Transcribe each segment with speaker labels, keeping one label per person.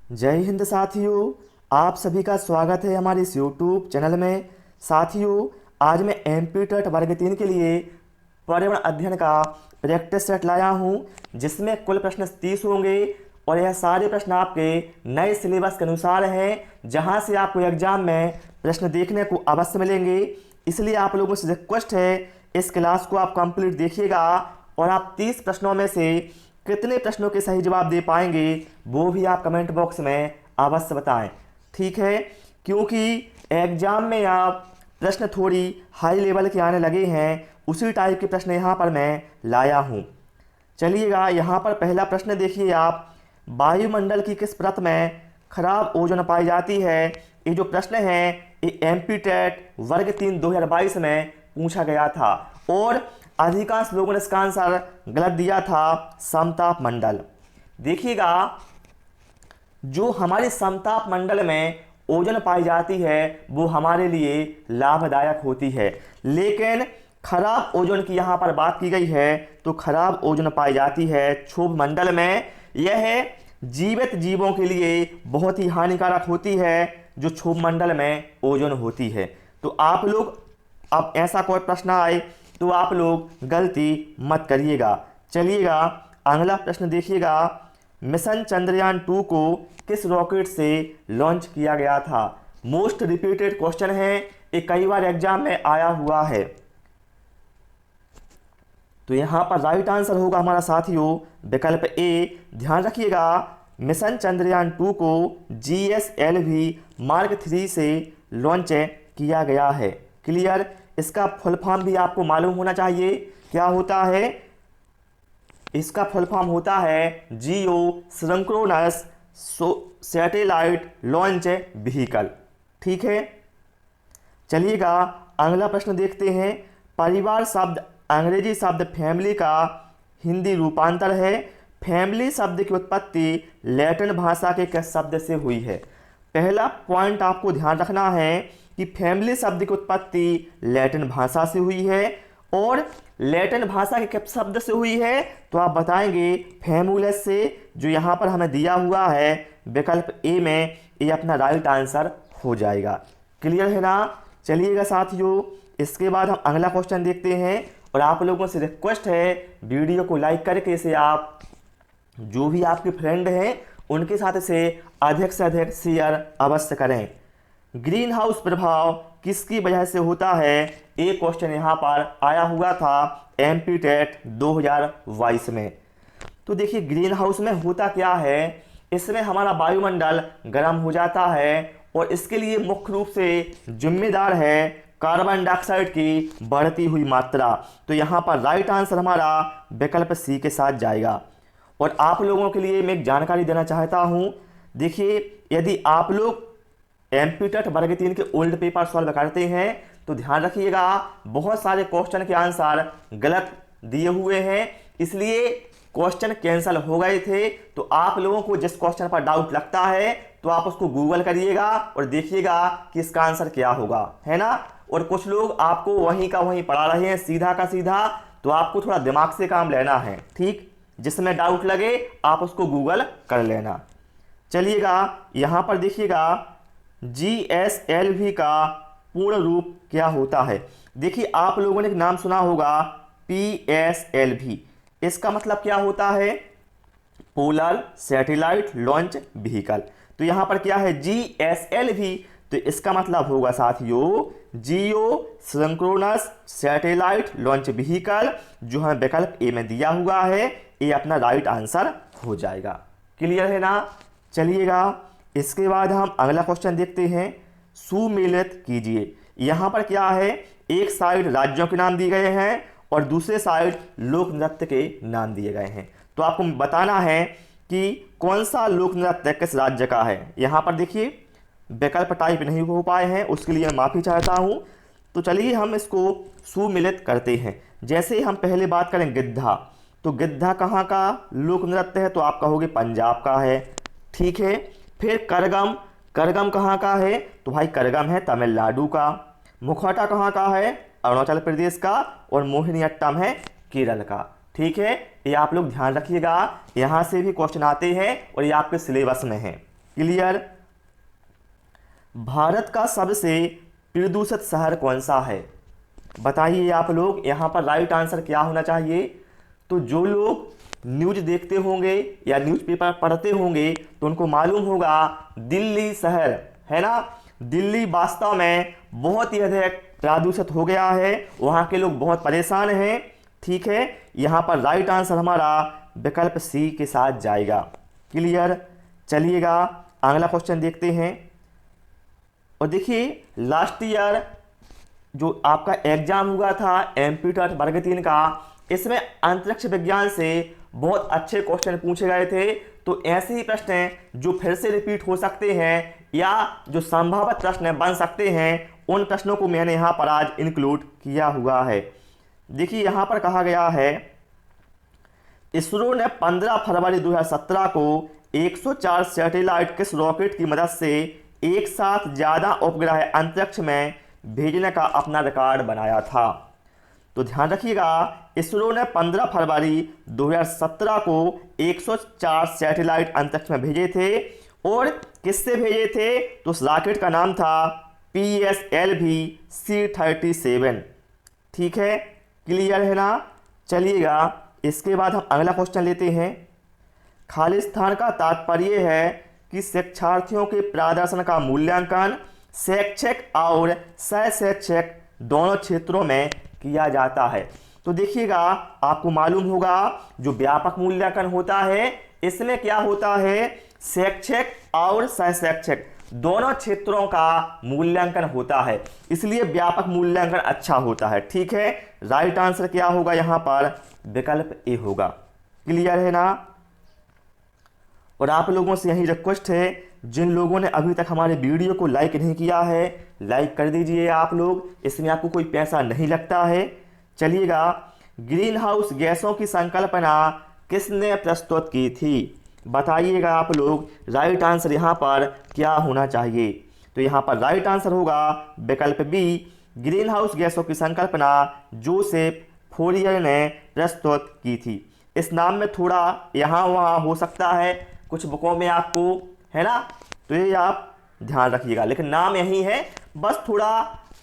Speaker 1: जय हिंद साथियों, आप सभी का स्वागत है हमारे इस यूट्यूब चैनल में। साथियों, आज मैं एमपी टेट वर्ग 3 के लिए पर्यावरण अध्ययन का प्रैक्टिस सेट लाया हूं, जिसमें कुल प्रश्न 30 होंगे और यह सारे प्रश्न आपके नए सिलेबस के अनुसार हैं, जहां से आपको एग्जाम में प्रश्न देखने को अवश्य मिलेंगे। इसलिए आप लोगों से रिक्वेस्ट है, इस क्लास को आप कंप्लीट देखिएगा और आप 30 प्रश्नों में से कितने प्रश्नों के सही जवाब दे पाएंगे वो भी आप कमेंट बॉक्स में अवश्य बताएं। ठीक है, क्योंकि एग्जाम में आप प्रश्न थोड़ी हाई लेवल के आने लगे हैं, उसी टाइप के प्रश्न यहाँ पर मैं लाया हूँ। चलिएगा, यहाँ पर पहला प्रश्न देखिए आप। वायुमंडल की किस परत में खराब ओजोन पाई जाती है? ये जो प्रश्न है ये एमपी टेट वर्ग 3 2022 में पूछा गया था और अधिकांश लोगों ने इसका आंसर गलत दिया था, समताप मंडल। देखिएगा, जो हमारे समताप मंडल में ओजोन पाई जाती है वो हमारे लिए लाभदायक होती है, लेकिन खराब ओजोन की यहाँ पर बात की गई है तो खराब ओजोन पाई जाती है क्षोभ मंडल में। यह जीवित जीवों के लिए बहुत ही हानिकारक होती है जो क्षोभ मंडल में ओजोन होती है। तो आप लोग, अब ऐसा कोई प्रश्न आए तो आप लोग गलती मत करिएगा। चलिएगा, अगला प्रश्न देखिएगा। मिशन चंद्रयान 2 को किस रॉकेट से लॉन्च किया गया था? मोस्ट रिपीटेड क्वेश्चन है, ये कई बार एग्जाम में आया हुआ है। तो यहाँ पर राइट आंसर होगा हमारा साथियों विकल्प ए। ध्यान रखिएगा, मिशन चंद्रयान 2 को GSLV मार्क 3 से लॉन्च किया गया है। क्लियर? इसका फुल फॉर्म भी आपको मालूम होना चाहिए, क्या होता है? इसका फुल फॉर्म होता है जियो सिंक्रोनस सैटेलाइट लॉन्च व्हीकल। ठीक है, चलिएगा अगला प्रश्न देखते हैं। परिवार शब्द अंग्रेजी शब्द फैमिली का हिंदी रूपांतर है। फैमिली शब्द की उत्पत्ति लैटिन भाषा के किस शब्द से हुई है? पहला पॉइंट आपको ध्यान रखना है कि फैमिली शब्द की उत्पत्ति लैटिन भाषा से हुई है और लैटिन भाषा के किस शब्द से हुई है तो आप बताएंगे फैमुलस से, जो यहाँ पर हमें दिया हुआ है विकल्प ए में। ये अपना राइट आंसर हो जाएगा। क्लियर है ना? चलिएगा साथियों, इसके बाद हम अगला क्वेश्चन देखते हैं और आप लोगों से रिक्वेस्ट है वीडियो को लाइक करके इसे आप जो भी आपके फ्रेंड हैं उनके साथ इसे अधिक से अधिक शेयर अवश्य करें। ग्रीन हाउस प्रभाव किसकी वजह से होता है? एक क्वेश्चन यहाँ पर आया हुआ था एमपी टेट 2022 में। तो देखिए, ग्रीन हाउस में होता क्या है, इसमें हमारा वायुमंडल गर्म हो जाता है और इसके लिए मुख्य रूप से जिम्मेदार है कार्बन डाइऑक्साइड की बढ़ती हुई मात्रा। तो यहाँ पर राइट आंसर हमारा विकल्प सी के साथ जाएगा। और आप लोगों के लिए मैं एक जानकारी देना चाहता हूँ। देखिए, यदि आप लोग एमपी टेट वर्ग 3 के ओल्ड पेपर सॉल्व करते हैं तो ध्यान रखिएगा, बहुत सारे क्वेश्चन के आंसर गलत दिए हुए हैं, इसलिए क्वेश्चन कैंसिल हो गए थे। तो आप लोगों को जिस क्वेश्चन पर डाउट लगता है तो आप उसको गूगल करिएगा और देखिएगा कि इसका आंसर क्या होगा, है ना? और कुछ लोग आपको वहीं का वहीं पढ़ा रहे हैं सीधा का सीधा, तो आपको थोड़ा दिमाग से काम लेना है। ठीक, जिसमें डाउट लगे आप उसको गूगल कर लेना। चलिएगा, यहाँ पर देखिएगा GSLV का पूर्ण रूप क्या होता है? देखिए, आप लोगों ने एक नाम सुना होगा PSLV। इसका मतलब क्या होता है? Polar satellite launch vehicle. तो यहाँ पर क्या है GSLV, तो इसका मतलब होगा साथियों जियो सिंक्रोनस सैटेलाइट लॉन्च व्हीकल, जो हमें विकल्प ए में दिया हुआ है। ये अपना राइट आंसर हो जाएगा। क्लियर है ना? चलिएगा, इसके बाद हम अगला क्वेश्चन देखते हैं। सुमेलित कीजिए। यहाँ पर क्या है, एक साइड राज्यों के नाम दिए गए हैं और दूसरे साइड लोक नृत्य के नाम दिए गए हैं। तो आपको बताना है कि कौन सा लोक नृत्य किस राज्य का है। यहाँ पर देखिए विकल्प टाइप नहीं हो पाए हैं, उसके लिए मैं माफ़ी चाहता हूँ। तो चलिए हम इसको सुमेलित करते हैं। जैसे हम पहले बात करें गिद्धा, तो गिद्धा कहाँ का लोक नृत्य है? तो आप कहोगे पंजाब का है। ठीक है, फिर करगम, करगम कहाँ का है? तो भाई करगम है तमिलनाडु का। मुखौटा कहाँ का है? अरुणाचल प्रदेश का। और मोहिनीअट्टम है केरल का। ठीक है, ये आप लोग ध्यान रखिएगा, यहाँ से भी क्वेश्चन आते हैं और ये आपके सिलेबस में है। क्लियर। भारत का सबसे प्रदूषित शहर कौन सा है, बताइए आप लोग। यहाँ पर राइट आंसर क्या होना चाहिए। तो जो लोग न्यूज़ देखते होंगे या न्यूज़पेपर पढ़ते होंगे तो उनको मालूम होगा दिल्ली शहर, है ना, दिल्ली वास्तव में बहुत ही अधिक प्रदूषित हो गया है, वहाँ के लोग बहुत परेशान हैं। ठीक है, यहाँ पर राइट आंसर हमारा विकल्प सी के साथ जाएगा। क्लियर। चलिएगा अगला क्वेश्चन देखते हैं। और देखिए लास्ट ईयर जो आपका एग्जाम हुआ था एमपीटेट वर्ग 3 का, इसमें अंतरिक्ष विज्ञान से बहुत अच्छे क्वेश्चन पूछे गए थे। तो ऐसे ही प्रश्न जो फिर से रिपीट हो सकते हैं या जो संभावित प्रश्न बन सकते हैं, उन प्रश्नों को मैंने यहाँ पर आज इंक्लूड किया हुआ है। देखिए यहाँ पर कहा गया है इसरो ने 15 फरवरी 2017 को 104 सैटेलाइट किस रॉकेट की मदद से एक साथ ज़्यादा उपग्रह अंतरिक्ष में भेजने का अपना रिकॉर्ड बनाया था। तो ध्यान रखिएगा, इसरो ने 15 फरवरी 2017 को 104 सैटेलाइट अंतरिक्ष में भेजे थे। और किससे भेजे थे, तो उस रॉकेट का नाम था PSLV C-37। ठीक है, क्लियर है ना। चलिएगा इसके बाद हम अगला क्वेश्चन लेते हैं। खालिस्तान का तात्पर्य है कि शिक्षार्थियों के प्रदर्शन का मूल्यांकन शैक्षिक और सह-शैक्षिक दोनों क्षेत्रों में किया जाता है। तो देखिएगा आपको मालूम होगा जो व्यापक मूल्यांकन होता है इसमें क्या होता है, शैक्षिक और सह-शैक्षिक दोनों क्षेत्रों का मूल्यांकन होता है, इसलिए व्यापक मूल्यांकन अच्छा होता है। ठीक है, राइट आंसर क्या होगा यहाँ पर, विकल्प ए होगा। क्लियर है ना। और आप लोगों से यही रिक्वेस्ट है, जिन लोगों ने अभी तक हमारे वीडियो को लाइक नहीं किया है लाइक कर दीजिए आप लोग, इसमें आपको कोई पैसा नहीं लगता है। चलिएगा, ग्रीन हाउस गैसों की संकल्पना किसने प्रस्तुत की थी, बताइएगा आप लोग। राइट आंसर यहाँ पर क्या होना चाहिए, तो यहाँ पर राइट आंसर होगा विकल्प बी, ग्रीन हाउस गैसों की संकल्पना जोसेफ फोरियर ने प्रस्तुत की थी। इस नाम में थोड़ा यहाँ वहाँ हो सकता है कुछ बुकों में आपको, है ना, तो ये आप ध्यान रखिएगा, लेकिन नाम यही है, बस थोड़ा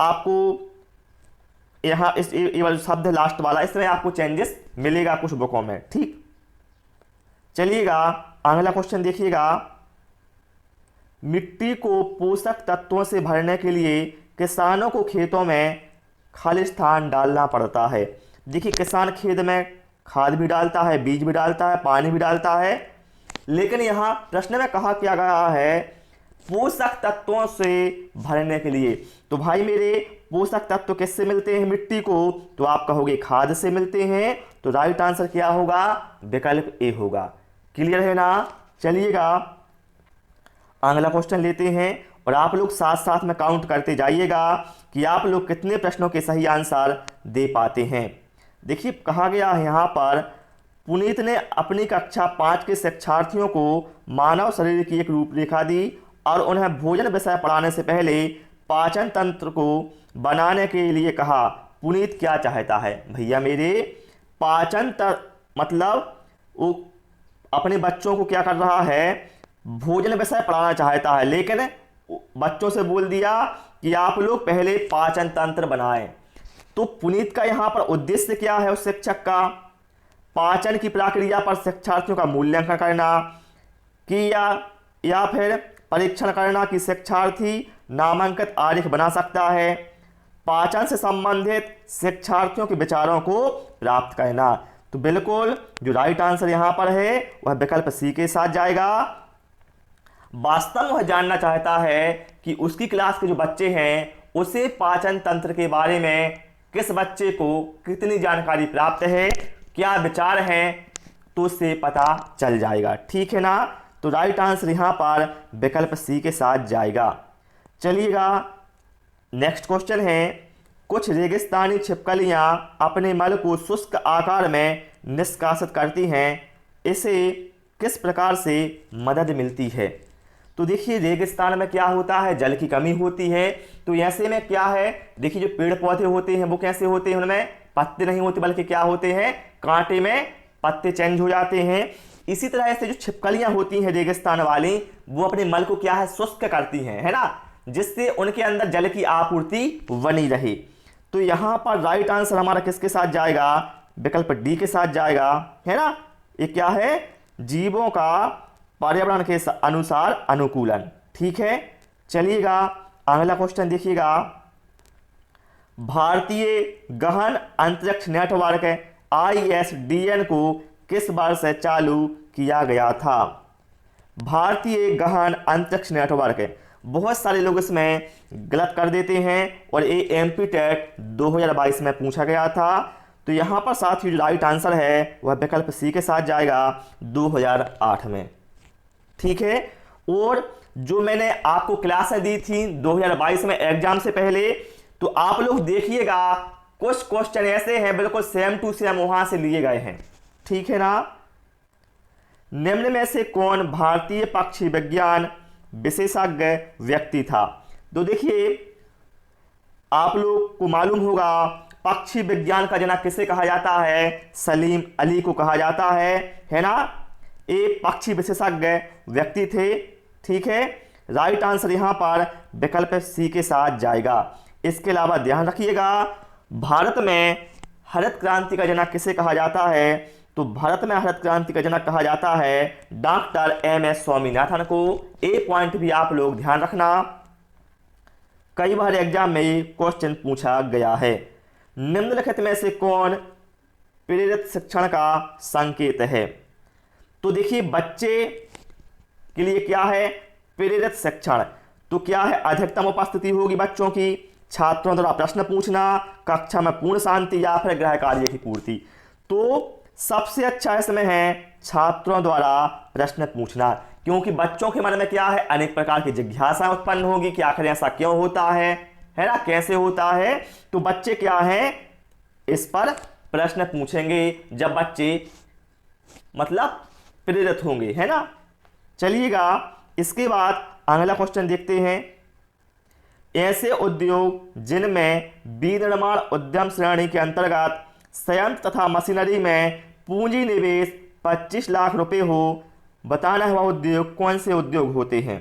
Speaker 1: आपको यहाँ इस ये वाला शब्द लास्ट वाला इसमें आपको चेंजेस मिलेगा कुछ बुकों में। ठीक, चलिएगा अगला क्वेश्चन देखिएगा। मिट्टी को पोषक तत्वों से भरने के लिए किसानों को खेतों में खालिस्तान डालना पड़ता है। देखिए किसान खेत में खाद भी डालता है, बीज भी डालता है, पानी भी डालता है, लेकिन यहाँ प्रश्न में कहा क्या गया है पोषक तत्वों से भरने के लिए। तो भाई मेरे पोषक तत्व किससे मिलते हैं मिट्टी को, तो आप कहोगे खाद से मिलते हैं। तो राइट आंसर क्या होगा, विकल्प ए होगा। क्लियर है ना। चलिएगा अगला क्वेश्चन लेते हैं और आप लोग साथ साथ में काउंट करते जाइएगा कि आप लोग कितने प्रश्नों के सही आंसर दे पाते हैं। देखिए कहा गया है यहाँ पर, पुनीत ने अपनी कक्षा 5 के शिक्षार्थियों को मानव शरीर की एक रूपरेखा दी और उन्हें भोजन विषय पढ़ाने से पहले पाचन तंत्र को बनाने के लिए कहा। पुनीत क्या चाहता है भैया मेरे, पाचन तंत्र मतलब वो अपने बच्चों को क्या कर रहा है, भोजन विषय पढ़ाना चाहता है, लेकिन बच्चों से बोल दिया कि आप लोग पहले पाचन तंत्र बनाएं। तो पुनीत का यहाँ पर उद्देश्य क्या है उस शिक्षक का, पाचन की प्रक्रिया पर शिक्षार्थियों का मूल्यांकन करना कि या फिर परीक्षण करना कि शिक्षार्थी नामांकित आरेख बना सकता है, पाचन से संबंधित शिक्षार्थियों के विचारों को प्राप्त करना। तो बिल्कुल जो राइट आंसर यहाँ पर है वह विकल्प सी के साथ जाएगा। वास्तव में वह जानना चाहता है कि उसकी क्लास के जो बच्चे हैं उसे पाचन तंत्र के बारे में किस बच्चे को कितनी जानकारी प्राप्त है, क्या विचार हैं, तो उससे पता चल जाएगा। ठीक है ना। तो राइट आंसर यहाँ पर विकल्प सी के साथ जाएगा। चलिएगा नेक्स्ट क्वेश्चन है, कुछ रेगिस्तानी छिपकलियाँ अपने मल को शुष्क आकार में निष्कासित करती हैं, इसे किस प्रकार से मदद मिलती है। तो देखिए रेगिस्तान में क्या होता है, जल की कमी होती है, तो ऐसे में क्या है, देखिए जो पेड़ पौधे होते हैं वो कैसे होते हैं, उनमें पत्ते नहीं होते बल्कि क्या होते हैं, कांटे में पत्ते चेंज हो जाते हैं। इसी तरह से जो छिपकलियां होती हैं रेगिस्तान वाली, वो अपने मल को क्या है, शुष्क करती हैं, है ना, जिससे उनके अंदर जल की आपूर्ति बनी रहे। तो यहां पर राइट आंसर हमारा किसके साथ जाएगा, विकल्प डी के साथ जाएगा, है ना। ये क्या है, जीवों का पर्यावरण के अनुसार अनुकूलन। ठीक है, चलिएगा अगला क्वेश्चन देखिएगा। भारतीय गहन अंतरिक्ष नेटवर्क ISDN को किस वर्ष से चालू किया गया था। भारतीय गहन अंतरिक्ष नेटवर्क, बहुत सारे लोग इसमें गलत कर देते हैं और ये एमपीटेट 2022 में पूछा गया था। तो यहाँ पर साथ ही जो राइट आंसर है वह विकल्प सी के साथ जाएगा, 2008 में। ठीक है, और जो मैंने आपको क्लासें दी थी 2022 में एग्जाम से पहले, तो आप लोग देखिएगा कुछ क्वेश्चन ऐसे हैं बिल्कुल सेम टू सेम वहां से लिए गए हैं। ठीक है ना। निम्न में से कौन भारतीय पक्षी विज्ञान विशेषज्ञ व्यक्ति था। तो देखिए आप लोग को मालूम होगा पक्षी विज्ञान का जनक किसे कहा जाता है, सलीम अली को कहा जाता है ना। एक पक्षी विशेषज्ञ व्यक्ति थे। ठीक है, राइट आंसर यहां पर विकल्प सी के साथ जाएगा। इसके अलावा ध्यान रखिएगा भारत में हरित क्रांति का जनक किसे कहा जाता है। तो भारत में हरित क्रांति का जनक कहा जाता है डॉक्टर MS स्वामीनाथन को। ए पॉइंट भी आप लोग ध्यान रखना, कई बार एग्जाम में क्वेश्चन पूछा गया है। निम्नलिखित में से कौन प्रेरित शिक्षण का संकेत है। तो देखिए बच्चे के लिए क्या है प्रेरित शिक्षण, तो क्या है अधिकतम उपस्थिति होगी बच्चों की, छात्रों द्वारा प्रश्न पूछना, कक्षा में पूर्ण शांति या फिर गृह कार्य की पूर्ति। तो सबसे अच्छा इसमें है छात्रों द्वारा प्रश्न पूछना, क्योंकि बच्चों के मन में क्या है अनेक प्रकार की जिज्ञासा उत्पन्न होगी कि आखिर ऐसा क्यों होता है ना, कैसे होता है। तो बच्चे क्या है इस पर प्रश्न पूछेंगे जब बच्चे मतलब प्रेरित होंगे, है ना। चलिएगा इसके बाद अगला क्वेश्चन देखते हैं। ऐसे उद्योग जिनमें विनिर्माण उद्यम श्रेणी के अंतर्गत संयंत्र तथा मशीनरी में पूंजी निवेश 25 लाख रुपए हो, बताना है वह उद्योग कौन से उद्योग होते हैं।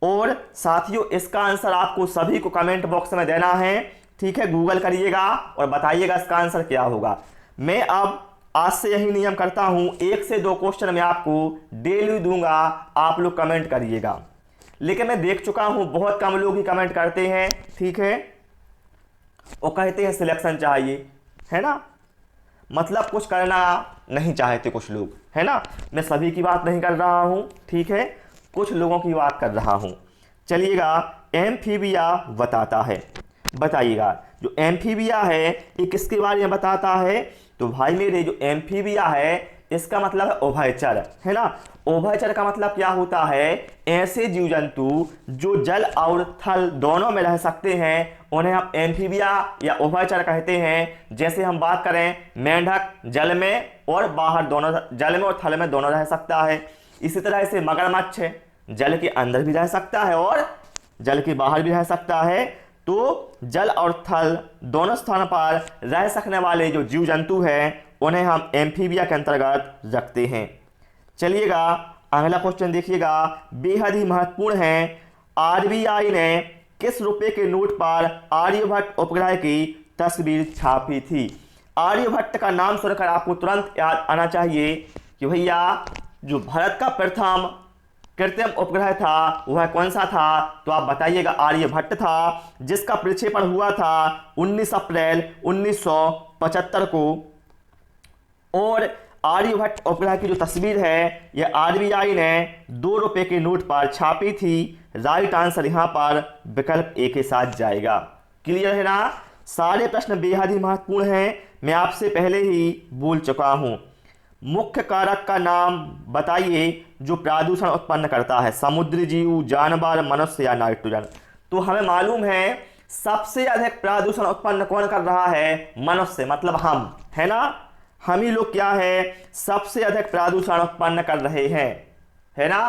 Speaker 1: और साथियों इसका आंसर आपको सभी को कमेंट बॉक्स में देना है। ठीक है, गूगल करिएगा और बताइएगा इसका आंसर क्या होगा। मैं अब आज से यही नियम करता हूं, 1 से 2 क्वेश्चन मैं आपको डेली दूंगा, आप लोग कमेंट करिएगा। लेकिन मैं देख चुका हूं बहुत कम लोग ही कमेंट करते हैं। ठीक है, वो कहते हैं सिलेक्शन चाहिए, है ना, मतलब कुछ करना नहीं चाहते कुछ लोग, है ना। मैं सभी की बात नहीं कर रहा हूं, ठीक है, कुछ लोगों की बात कर रहा हूं। चलिएगा एम्फीबिया बताता है, बताइएगा जो एम्फीबिया है ये किसके बारे में बताता है। तो भाई मेरे जो एम्फीबिया है इसका मतलब है उभयचर, है ना। उभयचर का मतलब क्या होता है, ऐसे जीव जंतु जो जल और थल दोनों में रह सकते हैं उन्हें हम एम्फीबिया या उभयचर कहते हैं। जैसे हम बात करें मेंढक जल में और बाहर दोनों, जल में और थल में दोनों रह सकता है। इसी तरह से मगरमच्छ जल के अंदर भी रह सकता है और जल के बाहर भी रह सकता है। तो जल और थल दोनों स्थान पर रह सकने वाले जो जीव जंतु हैं उन्हें हम एम्फीबिया के अंतर्गत रखते हैं। चलिएगा अगला क्वेश्चन देखिएगा, बेहद ही महत्वपूर्ण है। RBI ने किस रुपए के नोट पर आर्यभट्ट उपग्रह की तस्वीर छापी थी। आर्यभट्ट का नाम सुनकर आपको तुरंत याद आना चाहिए कि भैया जो भारत का प्रथम कृत्रिम उपग्रह था वह कौन सा था। तो आप बताइएगा आर्यभट्ट था, जिसका प्रक्षेपण हुआ था 19 अप्रैल 1975 को। और आर्यभट्ट उपग्रह की जो तस्वीर है यह RBI ने 2 रुपए के नोट पर छापी थी। राइट आंसर यहां पर विकल्प ए के साथ जाएगा। क्लियर है ना, सारे प्रश्न बेहद ही महत्वपूर्ण हैं, मैं आपसे पहले ही बोल चुका हूं। मुख्य कारक का नाम बताइए जो प्रदूषण उत्पन्न करता है, समुद्री जीव, जानवर, मनुष्य या नाइट्रोजन। तो हमें मालूम है सबसे अधिक प्रदूषण उत्पन्न कौन कर रहा है, मनुष्य, मतलब हम, है ना। हम ही लोग क्या है सबसे अधिक प्रदूषण उत्पन्न कर रहे हैं, है ना।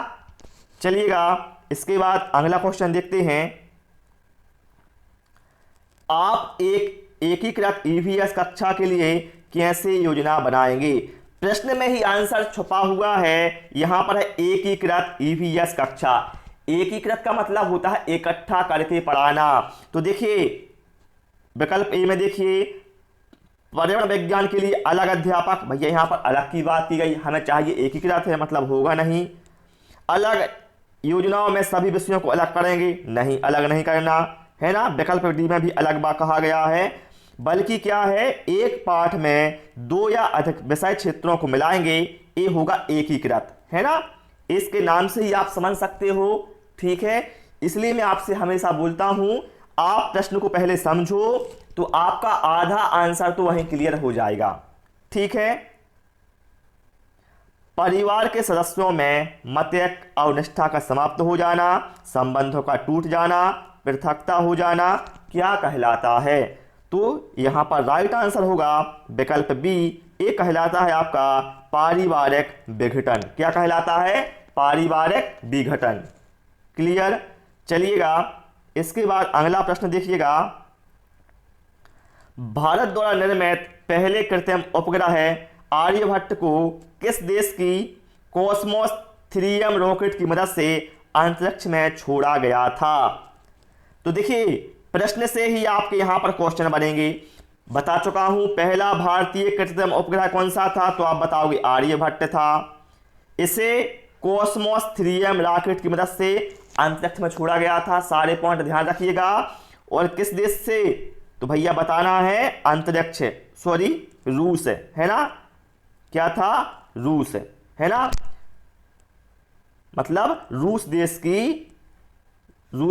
Speaker 1: चलिएगा इसके बाद अगला क्वेश्चन देखते हैं। आप एक एकीकृत EVS कक्षा के लिए कैसे योजना बनाएंगे। प्रश्न में ही आंसर छुपा हुआ है। यहां पर है एकीकृत ईवीएस कक्षा। एकीकृत का मतलब होता है इकट्ठा करके पढ़ाना। तो देखिए विकल्प ए में देखिए पर्यावरण विज्ञान के लिए अलग अध्यापक, भैया यहां पर अलग की बात की गई, हमें चाहिए एकीकृत है मतलब होगा नहीं। अलग योजनाओं में सभी विषयों को अलग करेंगे, नहीं अलग नहीं करना है ना। विकल्प डी में भी अलग बात कहा गया है, बल्कि क्या है एक पाठ में 2 या अधिक विषय क्षेत्रों को मिलाएंगे, ये होगा एकीकृत, है ना। इसके नाम से ही आप समझ सकते हो, ठीक है। इसलिए मैं आपसे हमेशा बोलता हूं आप प्रश्न को पहले समझो तो आपका आधा आंसर तो वहीं क्लियर हो जाएगा, ठीक है। परिवार के सदस्यों में मतैक और निष्ठा का समाप्त हो जाना, संबंधों का टूट जाना, पृथकता हो जाना क्या कहलाता है। तो यहां पर राइट आंसर होगा विकल्प बी, ये कहलाता है आपका पारिवारिक विघटन। क्या कहलाता है? पारिवारिक विघटन। क्लियर। चलिएगा इसके बाद अगला प्रश्न देखिएगा। भारत द्वारा निर्मित पहले कृत्रिम उपग्रह आर्यभट्ट को किस देश की कॉस्मोस 3M रॉकेट की मदद से अंतरिक्ष में छोड़ा गया था। तो देखिए प्रश्न से ही आपके यहां पर क्वेश्चन बनेंगे। बता चुका हूं पहला भारतीय कृत्रिम उपग्रह कौन सा था, तो आप बताओगे आर्यभट्ट था। इसे कॉस्मोस 3M रॉकेट की मदद से अंतरिक्ष में छोड़ा गया था। सारे पॉइंट ध्यान रखिएगा। और किस देश से, तो भैया बताना है अंतरिक्ष, सॉरी रूस है ना। क्या था? रूस है ना। मतलब रूस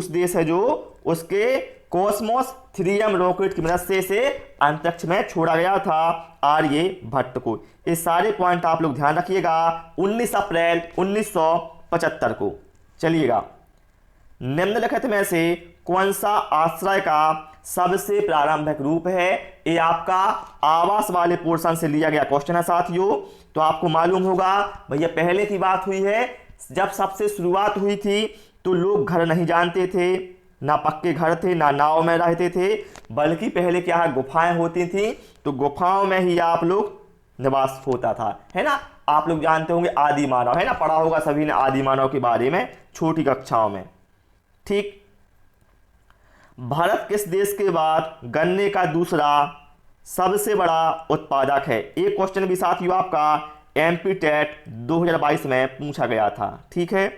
Speaker 1: देश है जो उसके कॉस्मोस 3M रॉकेट की मदद से इसे अंतरिक्ष में छोड़ा गया था आर्यभट्ट को। ये सारे पॉइंट आप लोग ध्यान रखिएगा। 19 अप्रैल 1975 को। चलिएगा निम्नलिखित में से कौन सा आश्रय का सबसे प्रारंभिक रूप है। ये आपका आवास वाले पोर्शन से लिया गया क्वेश्चन है साथियों। तो आपको मालूम होगा भैया पहले की बात हुई है, जब सबसे शुरुआत हुई थी तो लोग घर नहीं जानते थे, ना पक्के घर थे ना नाव में रहते थे, बल्कि पहले क्या है गुफाएं होती थी। तो गुफाओं में ही आप लोग निवास होता था, है ना। आप लोग जानते होंगे आदि मानव, है ना, पढ़ा होगा सभी ने आदि मानव के बारे में छोटी कक्षाओं में, ठीक। भारत किस देश के बाद गन्ने का दूसरा सबसे बड़ा उत्पादक है। एक क्वेश्चन भी साथियों आपका MP टेट 2022 में पूछा गया था, ठीक है।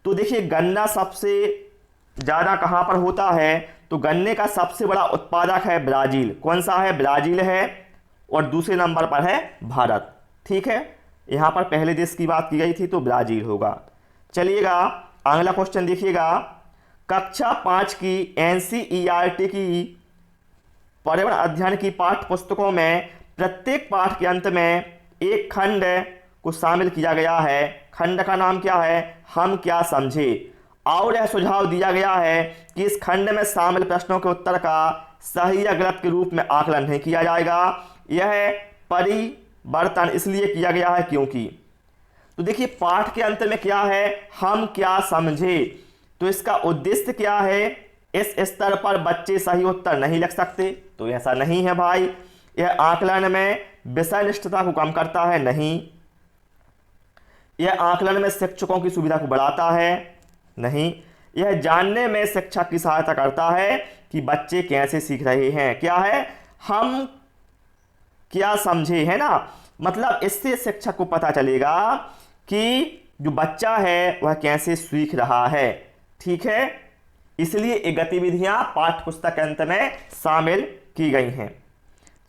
Speaker 1: तो देखिए गन्ना सबसे ज़्यादा कहाँ पर होता है, तो गन्ने का सबसे बड़ा उत्पादक है ब्राज़ील। कौन सा है? ब्राज़ील है। और दूसरे नंबर पर है भारत, ठीक है। यहाँ पर पहले देश की बात की गई थी तो ब्राज़ील होगा। चलिएगा अगला क्वेश्चन देखिएगा। कक्षा 5 की NCERT की पर्यावरण अध्ययन की पाठ्य पुस्तकों में प्रत्येक पाठ के अंत में एक खंड को शामिल किया गया है। खंड का नाम क्या है? हम क्या समझे। और यह सुझाव दिया गया है कि इस खंड में शामिल प्रश्नों के उत्तर का सही या गलत के रूप में आकलन नहीं किया जाएगा। यह परिवर्तन इसलिए किया गया है क्योंकि, तो देखिए पाठ के अंत में क्या है? हम क्या समझे। तो इसका उद्देश्य क्या है? इस स्तर पर बच्चे सही उत्तर नहीं लिख सकते, तो ऐसा नहीं है भाई। यह आकलन में विषय निष्ठता को कम करता है, नहीं। यह आकलन में शिक्षकों की सुविधा को बढ़ाता है, नहीं। यह जानने में शिक्षक की सहायता करता है कि बच्चे कैसे सीख रहे हैं। क्या है? हम क्या समझे, है ना। मतलब इससे शिक्षक को पता चलेगा कि जो बच्चा है वह कैसे सीख रहा है, ठीक है। इसलिए ये गतिविधियां पाठ्य पुस्तक के अंत में शामिल की गई हैं।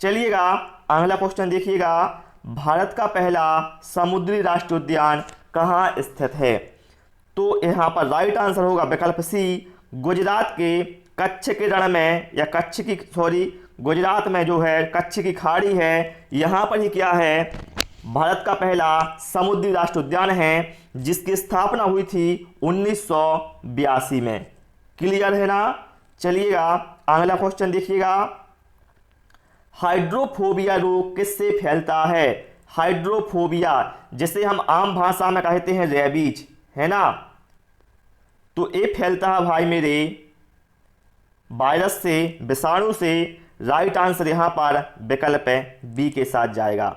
Speaker 1: चलिएगा अगला क्वेश्चन देखिएगा। भारत का पहला समुद्री राष्ट्रीय उद्यान कहाँ स्थित है। तो यहाँ पर राइट आंसर होगा विकल्प सी, गुजरात के कच्छ के रण में, या गुजरात में जो है कच्छ की खाड़ी है, यहाँ पर ही क्या है भारत का पहला समुद्री राष्ट्रीय उद्यान है, जिसकी स्थापना हुई थी 1982 में। क्लियर है ना। चलिएगा अगला क्वेश्चन देखिएगा। हाइड्रोफोबिया रोग किससे फैलता है। हाइड्रोफोबिया जिसे हम आम भाषा में कहते हैं रेबीज, है ना। तो ये फैलता है भाई मेरे वायरस से, विषाणु से। राइट आंसर यहां पर विकल्प बी के साथ जाएगा।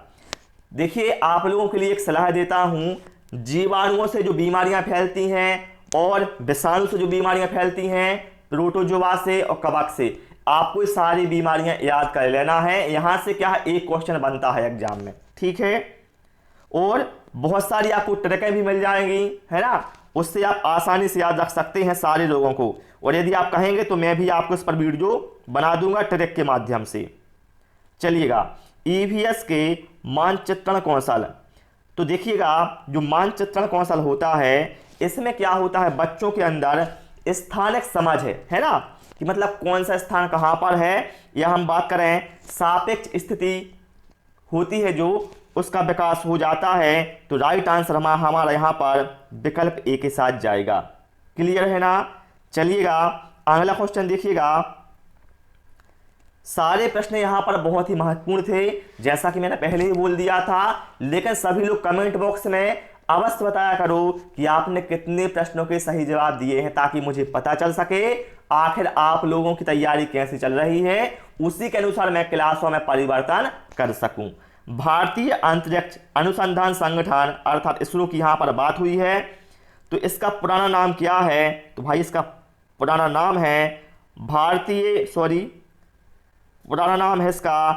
Speaker 1: देखिए आप लोगों के लिए एक सलाह देता हूं, जीवाणुओं से जो बीमारियां फैलती हैं और विषाणु से जो बीमारियां फैलती हैं, प्रोटोजोआ से और कवक से, आपको ये सारी बीमारियां याद कर लेना है। यहां से क्या है, एक क्वेश्चन बनता है एग्जाम में, ठीक है। और बहुत सारी आपको ट्रिकें भी मिल जाएंगी, है ना, उससे आप आसानी से याद रख सकते हैं सारे लोगों को। और यदि आप कहेंगे तो मैं भी आपको इस पर वीडियो बना दूंगा ट्रिक के माध्यम से। चलिएगा, ईवीएस के मानचित्रण कौशल। तो देखिएगा, जो मानचित्रण कौशल होता है, इसमें क्या होता है, बच्चों के अंदर स्थानिक समझ है ना, कि मतलब कौन सा स्थान कहाँ पर है, या हम बात करें सापेक्ष स्थिति होती है जो, उसका विकास हो जाता है। तो राइट आंसर हमारा यहाँ पर विकल्प ए के साथ जाएगा। क्लियर है ना। चलिएगा, अगला क्वेश्चन देखिएगा। सारे प्रश्न यहाँ पर बहुत ही महत्वपूर्ण थे, जैसा कि मैंने पहले ही बोल दिया था, लेकिन सभी लोग कमेंट बॉक्स में अवश्य बताया करो कि आपने कितने प्रश्नों के सही जवाब दिए हैं, ताकि मुझे पता चल सके आखिर आप लोगों की तैयारी कैसी चल रही है, उसी के अनुसार मैं क्लासों में परिवर्तन कर सकूं। भारतीय अंतरिक्ष अनुसंधान संगठन अर्थात इसरो की यहाँ पर बात हुई है, तो इसका पुराना नाम क्या है, तो भाई इसका पुराना नाम है पुराना नाम है इसका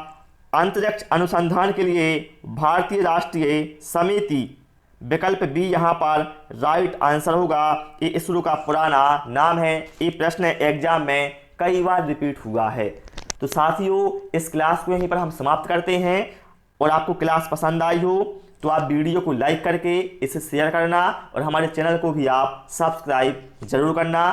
Speaker 1: अंतरिक्ष अनुसंधान के लिए भारतीय राष्ट्रीय समिति। विकल्प बी यहाँ पर राइट आंसर होगा। ये इसरो का पुराना नाम है। ये प्रश्न एग्जाम में कई बार रिपीट हुआ है। तो साथियों, इस क्लास को यहीं पर हम समाप्त करते हैं। और आपको क्लास पसंद आई हो तो आप वीडियो को लाइक करके इसे शेयर करना, और हमारे चैनल को भी आप सब्सक्राइब जरूर करना।